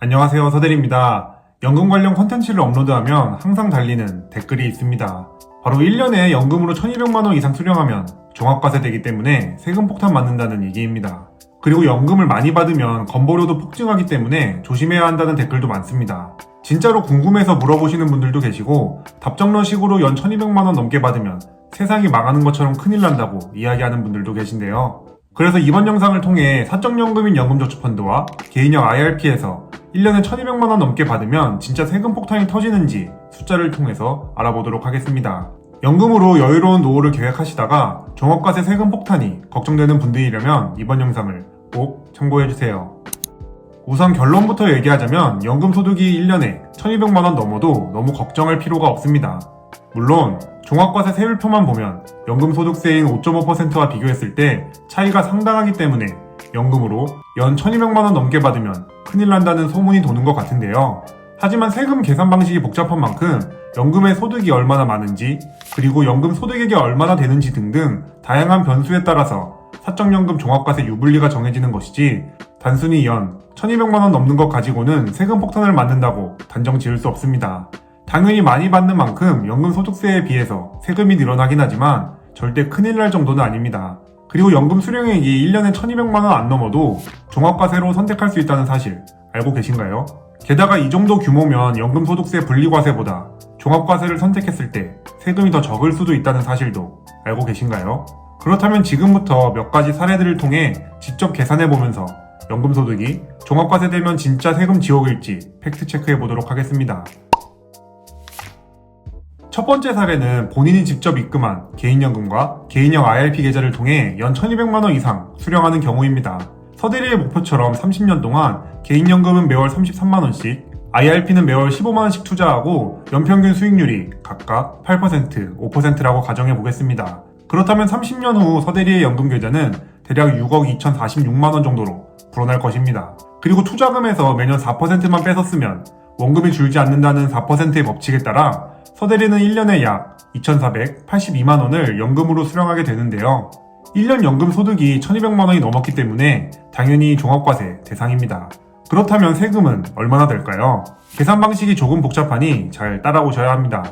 안녕하세요, 서대리입니다. 연금 관련 콘텐츠를 업로드하면 항상 달리는 댓글이 있습니다. 바로 1년에 연금으로 1200만원 이상 수령하면 종합과세되기 때문에 세금 폭탄 맞는다는 얘기입니다. 그리고 연금을 많이 받으면 건보료도 폭증하기 때문에 조심해야 한다는 댓글도 많습니다. 진짜로 궁금해서 물어보시는 분들도 계시고 답정너식으로 연 1200만원 넘게 받으면 세상이 망하는 것처럼 큰일 난다고 이야기하는 분들도 계신데요. 그래서 이번 영상을 통해 사적연금인 연금저축펀드와 개인형 IRP에서 1년에 1200만원 넘게 받으면 진짜 세금 폭탄이 터지는지 숫자를 통해서 알아보도록 하겠습니다. 연금으로 여유로운 노후를 계획하시다가 종합과세 세금 폭탄이 걱정되는 분들이라면 이번 영상을 꼭 참고해주세요. 우선 결론부터 얘기하자면 연금 소득이 1년에 1200만원 넘어도 너무 걱정할 필요가 없습니다. 물론 종합과세 세율표만 보면 연금소득세인 5.5%와 비교했을 때 차이가 상당하기 때문에 연금으로 연 1200만원 넘게 받으면 큰일 난다는 소문이 도는 것 같은데요. 하지만 세금 계산 방식이 복잡한 만큼 연금의 소득이 얼마나 많은지 그리고 연금 소득액이 얼마나 되는지 등등 다양한 변수에 따라서 사적연금 종합과세 유불리가 정해지는 것이지 단순히 연 1200만원 넘는 것 가지고는 세금 폭탄을 맞는다고 단정 지을 수 없습니다. 당연히 많이 받는 만큼 연금소득세에 비해서 세금이 늘어나긴 하지만 절대 큰일 날 정도는 아닙니다. 그리고 연금 수령액이 1년에 1200만원 안 넘어도 종합과세로 선택할 수 있다는 사실 알고 계신가요? 게다가 이 정도 규모면 연금소득세 분리과세보다 종합과세를 선택했을 때 세금이 더 적을 수도 있다는 사실도 알고 계신가요? 그렇다면 지금부터 몇 가지 사례들을 통해 직접 계산해보면서 연금소득이 종합과세되면 진짜 세금 지옥일지 팩트체크해보도록 하겠습니다. 첫 번째 사례는 본인이 직접 입금한 개인연금과 개인형 IRP 계좌를 통해 연 1200만원 이상 수령하는 경우입니다. 서대리의 목표처럼 30년 동안 개인연금은 매월 33만원씩, IRP는 매월 15만원씩 투자하고 연평균 수익률이 각각 8%, 5%라고 가정해 보겠습니다. 그렇다면 30년 후 서대리의 연금계좌는 대략 6억 2046만원 정도로 불어날 것입니다. 그리고 투자금에서 매년 4%만 뺏었으면 원금이 줄지 않는다는 4%의 법칙에 따라 서대리는 1년에 약 2,482만원을 연금으로 수령하게 되는데요. 1년 연금 소득이 1,200만원이 넘었기 때문에 당연히 종합과세 대상입니다. 그렇다면 세금은 얼마나 될까요? 계산 방식이 조금 복잡하니 잘 따라오셔야 합니다.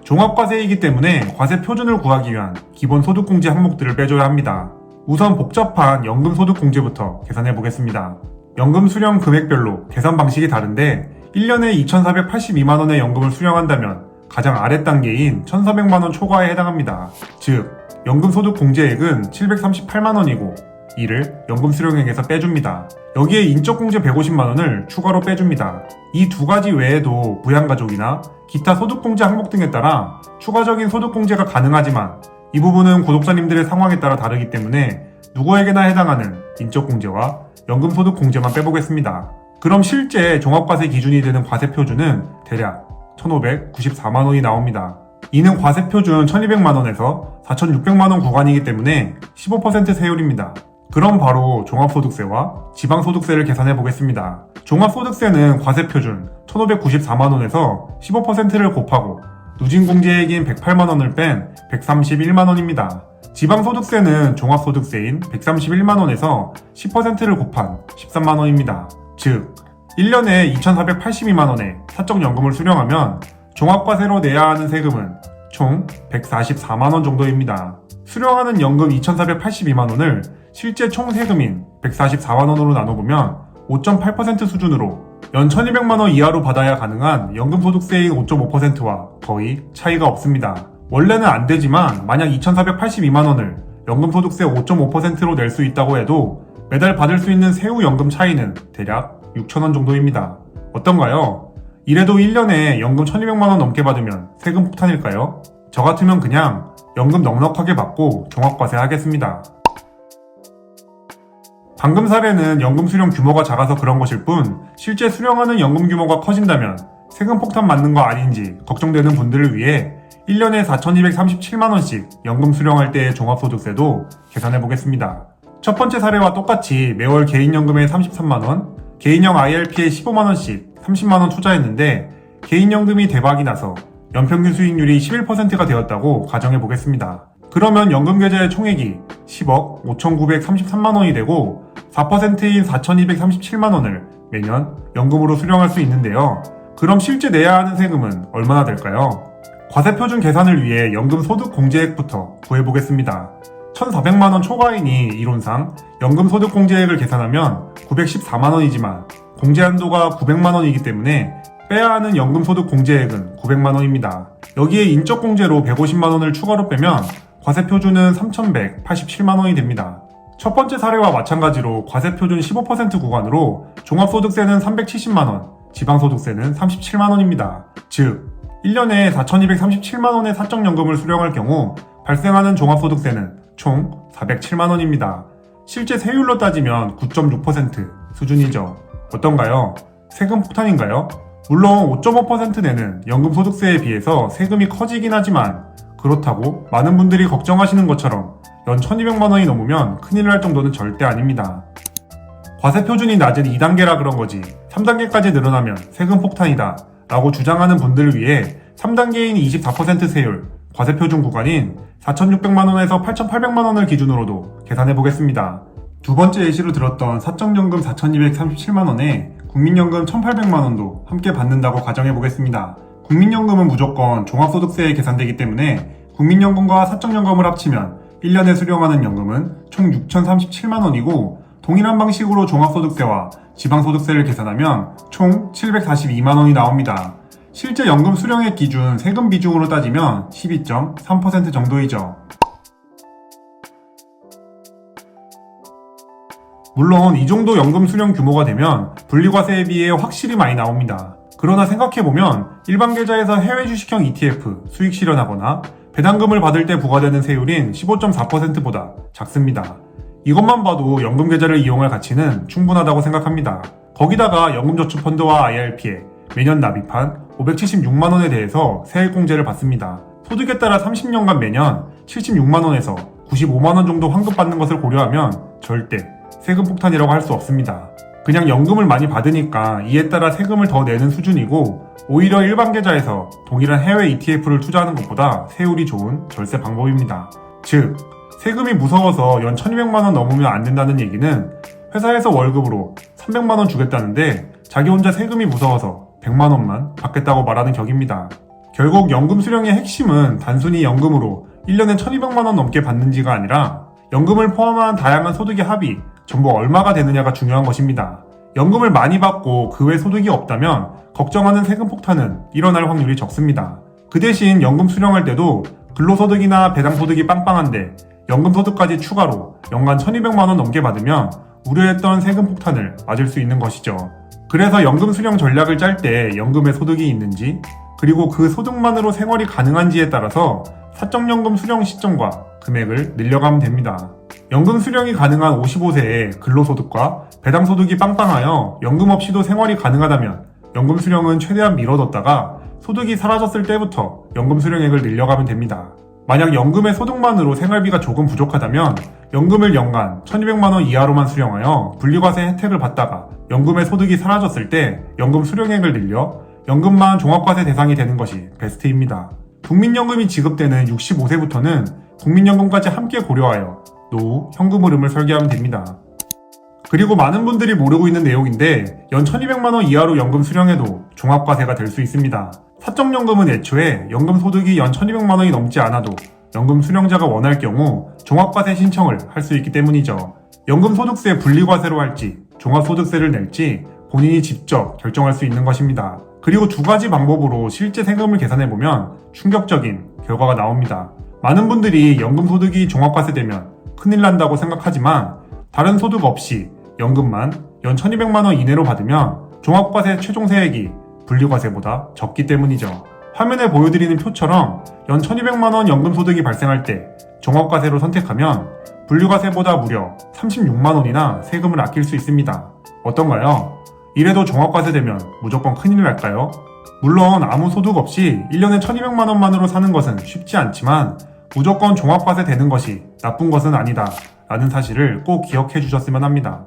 종합과세이기 때문에 과세 표준을 구하기 위한 기본 소득공제 항목들을 빼줘야 합니다. 우선 복잡한 연금소득공제부터 계산해 보겠습니다. 연금 수령 금액별로 계산 방식이 다른데 1년에 2,482만원의 연금을 수령한다면 가장 아래 단계인 1,400만원 초과에 해당합니다. 즉, 연금소득 공제액은 738만원이고 이를 연금 수령액에서 빼줍니다. 여기에 인적공제 150만원을 추가로 빼줍니다. 이 두 가지 외에도 부양가족이나 기타 소득공제 항목 등에 따라 추가적인 소득공제가 가능하지만 이 부분은 구독자님들의 상황에 따라 다르기 때문에 누구에게나 해당하는 인적공제와 연금소득공제만 빼보겠습니다. 그럼 실제 종합과세 기준이 되는 과세표준은 대략 1,594만원이 나옵니다. 이는 과세표준 1,200만원에서 4,600만원 구간이기 때문에 15% 세율입니다. 그럼 바로 종합소득세와 지방소득세를 계산해 보겠습니다. 종합소득세는 과세표준 1,594만원에서 15%를 곱하고 누진공제액인 108만원을 뺀 131만원입니다. 지방소득세는 종합소득세인 131만원에서 10%를 곱한 13만원입니다. 즉, 1년에 2,482만원의 사적연금을 수령하면 종합과세로 내야 하는 세금은 총 144만원 정도입니다. 수령하는 연금 2,482만원을 실제 총 세금인 144만원으로 나눠보면 5.8% 수준으로 연 1,200만원 이하로 받아야 가능한 연금소득세인 5.5%와 거의 차이가 없습니다. 원래는 안 되지만 만약 2,482만원을 연금소득세 5.5%로 낼 수 있다고 해도 매달 받을 수 있는 세후 연금 차이는 대략 6,000원 정도입니다. 어떤가요? 이래도 1년에 연금 1,200만원 넘게 받으면 세금 폭탄일까요? 저 같으면 그냥 연금 넉넉하게 받고 종합과세 하겠습니다. 방금 사례는 연금 수령 규모가 작아서 그런 것일 뿐 실제 수령하는 연금 규모가 커진다면 세금 폭탄 맞는 거 아닌지 걱정되는 분들을 위해 1년에 4,237만원씩 연금 수령할 때의 종합소득세도 계산해 보겠습니다. 첫 번째 사례와 똑같이 매월 개인연금에 33만원, 개인형 IRP에 15만원씩 30만원 투자했는데 개인연금이 대박이 나서 연평균 수익률이 11%가 되었다고 가정해 보겠습니다. 그러면 연금계좌의 총액이 10억 5,933만원이 되고 4%인 4,237만원을 매년 연금으로 수령할 수 있는데요. 그럼 실제 내야 하는 세금은 얼마나 될까요? 과세표준 계산을 위해 연금소득공제액부터 구해보겠습니다. 1,400만원 초과인이 이론상 연금소득공제액을 계산하면 914만원이지만 공제한도가 900만원이기 때문에 빼야 하는 연금소득공제액은 900만원입니다. 여기에 인적공제로 150만원을 추가로 빼면 과세표준은 3,187만원이 됩니다. 첫 번째 사례와 마찬가지로 과세표준 15% 구간으로 종합소득세는 370만원, 지방소득세는 37만원입니다. 즉, 1년에 4,237만원의 사적연금을 수령할 경우 발생하는 종합소득세는 총 407만원입니다. 실제 세율로 따지면 9.6% 수준이죠. 어떤가요? 세금 폭탄인가요? 물론 5.5% 내는 연금소득세에 비해서 세금이 커지긴 하지만 그렇다고 많은 분들이 걱정하시는 것처럼 연 1,200만원이 넘으면 큰일 날 정도는 절대 아닙니다. 과세표준이 낮은 2단계라 그런 거지 3단계까지 늘어나면 세금 폭탄이다 라고 주장하는 분들을 위해 3단계인 24% 세율, 과세표준 구간인 4,600만원에서 8,800만원을 기준으로도 계산해보겠습니다. 두 번째 예시로 들었던 사적연금 4,237만원에 국민연금 1,800만원도 함께 받는다고 가정해보겠습니다. 국민연금은 무조건 종합소득세에 계산되기 때문에 국민연금과 사적연금을 합치면 1년에 수령하는 연금은 총 6,037만원이고 동일한 방식으로 종합소득세와 지방소득세를 계산하면 총 742만원이 나옵니다. 실제 연금 수령액 기준 세금 비중으로 따지면 12.3% 정도이죠. 물론 이 정도 연금 수령 규모가 되면 분리과세에 비해 확실히 많이 나옵니다. 그러나 생각해보면 일반 계좌에서 해외 주식형 ETF 수익 실현하거나 배당금을 받을 때 부과되는 세율인 15.4%보다 작습니다. 이것만 봐도 연금 계좌를 이용할 가치는 충분하다고 생각합니다. 거기다가 연금저축펀드와 IRP에 매년 납입한 576만원에 대해서 세액공제를 받습니다. 소득에 따라 30년간 매년 76만원에서 95만원 정도 환급받는 것을 고려하면 절대 세금 폭탄이라고 할 수 없습니다. 그냥 연금을 많이 받으니까 이에 따라 세금을 더 내는 수준이고 오히려 일반 계좌에서 동일한 해외 ETF를 투자하는 것보다 세율이 좋은 절세 방법입니다. 즉, 세금이 무서워서 연 1,200만원 넘으면 안 된다는 얘기는 회사에서 월급으로 300만원 주겠다는데 자기 혼자 세금이 무서워서 100만원만 받겠다고 말하는 격입니다. 결국 연금 수령의 핵심은 단순히 연금으로 1년에 1,200만원 넘게 받는지가 아니라 연금을 포함한 다양한 소득의 합이 전부 얼마가 되느냐가 중요한 것입니다. 연금을 많이 받고 그 외 소득이 없다면 걱정하는 세금 폭탄은 일어날 확률이 적습니다. 그 대신 연금 수령할 때도 근로소득이나 배당소득이 빵빵한데 연금소득까지 추가로 연간 1,200만원 넘게 받으면 우려했던 세금 폭탄을 맞을 수 있는 것이죠. 그래서 연금 수령 전략을 짤 때 연금에 소득이 있는지 그리고 그 소득만으로 생활이 가능한지에 따라서 사적연금 수령 시점과 금액을 늘려가면 됩니다. 연금 수령이 가능한 55세에 근로소득과 배당소득이 빵빵하여 연금 없이도 생활이 가능하다면 연금 수령은 최대한 미뤄뒀다가 소득이 사라졌을 때부터 연금 수령액을 늘려가면 됩니다. 만약 연금의 소득만으로 생활비가 조금 부족하다면 연금을 연간 1,200만원 이하로만 수령하여 분리과세 혜택을 받다가 연금의 소득이 사라졌을 때 연금 수령액을 늘려 연금만 종합과세 대상이 되는 것이 베스트입니다. 국민연금이 지급되는 65세부터는 국민연금까지 함께 고려하여 노후 현금 흐름을 설계하면 됩니다. 그리고 많은 분들이 모르고 있는 내용인데 연 1,200만원 이하로 연금 수령해도 종합과세가 될 수 있습니다. 사적연금은 애초에 연금 소득이 연 1,200만원이 넘지 않아도 연금 수령자가 원할 경우 종합과세 신청을 할 수 있기 때문이죠. 연금소득세 분리과세로 할지 종합소득세를 낼지 본인이 직접 결정할 수 있는 것입니다. 그리고 두 가지 방법으로 실제 세금을 계산해보면 충격적인 결과가 나옵니다. 많은 분들이 연금소득이 종합과세되면 큰일 난다고 생각하지만 다른 소득 없이 연금만 연 1,200만원 이내로 받으면 종합과세 최종세액이 분리과세보다 적기 때문이죠. 화면에 보여드리는 표처럼 연 1,200만원 연금소득이 발생할 때 종합과세로 선택하면 분리과세보다 무려 36만원이나 세금을 아낄 수 있습니다. 어떤가요? 이래도 종합과세 되면 무조건 큰일 날까요? 물론 아무 소득 없이 1년에 1,200만원만으로 사는 것은 쉽지 않지만 무조건 종합과세 되는 것이 나쁜 것은 아니다 라는 사실을 꼭 기억해 주셨으면 합니다.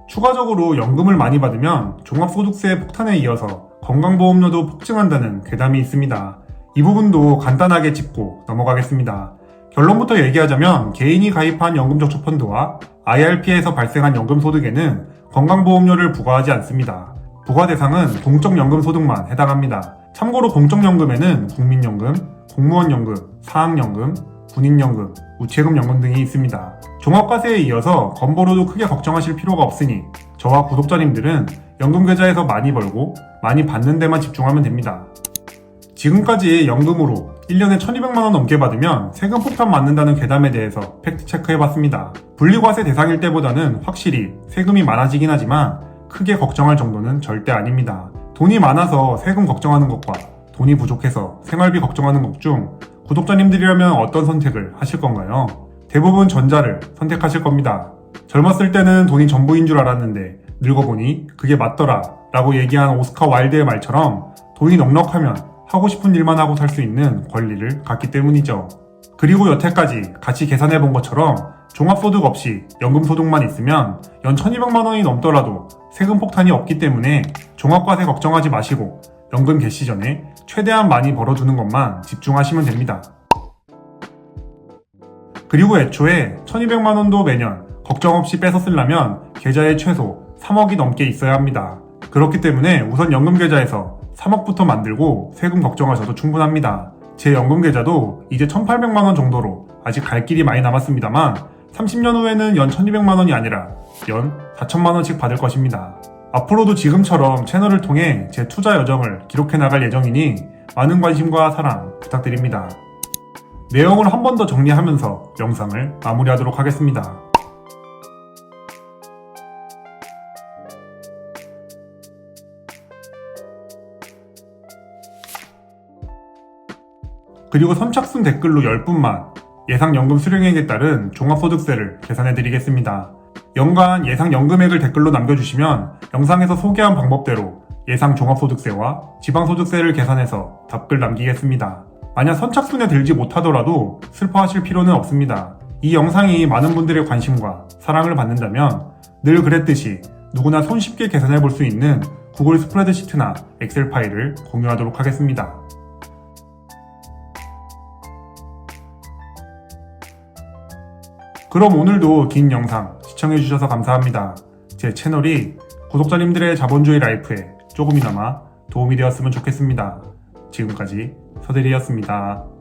추가적으로 연금을 많이 받으면 종합소득세 폭탄에 이어서 건강보험료도 폭증한다는 괴담이 있습니다. 이 부분도 간단하게 짚고 넘어가겠습니다. 결론부터 얘기하자면 개인이 가입한 연금저축펀드와 IRP에서 발생한 연금소득에는 건강보험료를 부과하지 않습니다. 부과 대상은 공적연금소득만 해당합니다. 참고로 공적연금에는 국민연금, 공무원연금, 사학연금, 군인연금, 우체금연금 등이 있습니다. 종합과세에 이어서 건보료도 크게 걱정하실 필요가 없으니 저와 구독자님들은 연금계좌에서 많이 벌고 많이 받는 데만 집중하면 됩니다. 지금까지 연금으로 1년에 1200만원 넘게 받으면 세금 폭탄 맞는다는 괴담에 대해서 팩트체크해봤습니다. 분리과세 대상일 때보다는 확실히 세금이 많아지긴 하지만 크게 걱정할 정도는 절대 아닙니다. 돈이 많아서 세금 걱정하는 것과 돈이 부족해서 생활비 걱정하는 것 중 구독자님들이라면 어떤 선택을 하실 건가요? 대부분 전자를 선택하실 겁니다. 젊었을 때는 돈이 전부인 줄 알았는데 늙어보니 그게 맞더라 라고 얘기한 오스카 와일드의 말처럼 돈이 넉넉하면 하고 싶은 일만 하고 살 수 있는 권리를 갖기 때문이죠. 그리고 여태까지 같이 계산해 본 것처럼 종합소득 없이 연금소득만 있으면 연 1200만원이 넘더라도 세금 폭탄이 없기 때문에 종합과세 걱정하지 마시고 연금 개시 전에 최대한 많이 벌어두는 것만 집중하시면 됩니다. 그리고 애초에 1200만원도 매년 걱정 없이 뺏어 쓰려면 계좌에 최소 3억이 넘게 있어야 합니다. 그렇기 때문에 우선 연금계좌에서 3억부터 만들고 세금 걱정하셔도 충분합니다. 제 연금계좌도 이제 1800만원 정도로 아직 갈 길이 많이 남았습니다만 30년 후에는 연 1200만원이 아니라 연 4000만원씩 받을 것입니다. 앞으로도 지금처럼 채널을 통해 제 투자 여정을 기록해 나갈 예정이니 많은 관심과 사랑 부탁드립니다. 내용을 한 번 더 정리하면서 영상을 마무리하도록 하겠습니다. 그리고 선착순 댓글로 10분만 예상연금 수령액에 따른 종합소득세를 계산해드리겠습니다. 연간 예상연금액을 댓글로 남겨주시면 영상에서 소개한 방법대로 예상 종합소득세와 지방소득세를 계산해서 답글 남기겠습니다. 만약 선착순에 들지 못하더라도 슬퍼하실 필요는 없습니다. 이 영상이 많은 분들의 관심과 사랑을 받는다면 늘 그랬듯이 누구나 손쉽게 계산해 볼 수 있는 구글 스프레드시트나 엑셀 파일을 공유하도록 하겠습니다. 그럼 오늘도 긴 영상 시청해주셔서 감사합니다. 제 채널이 구독자님들의 자본주의 라이프에 조금이나마 도움이 되었으면 좋겠습니다. 지금까지 서대리였습니다.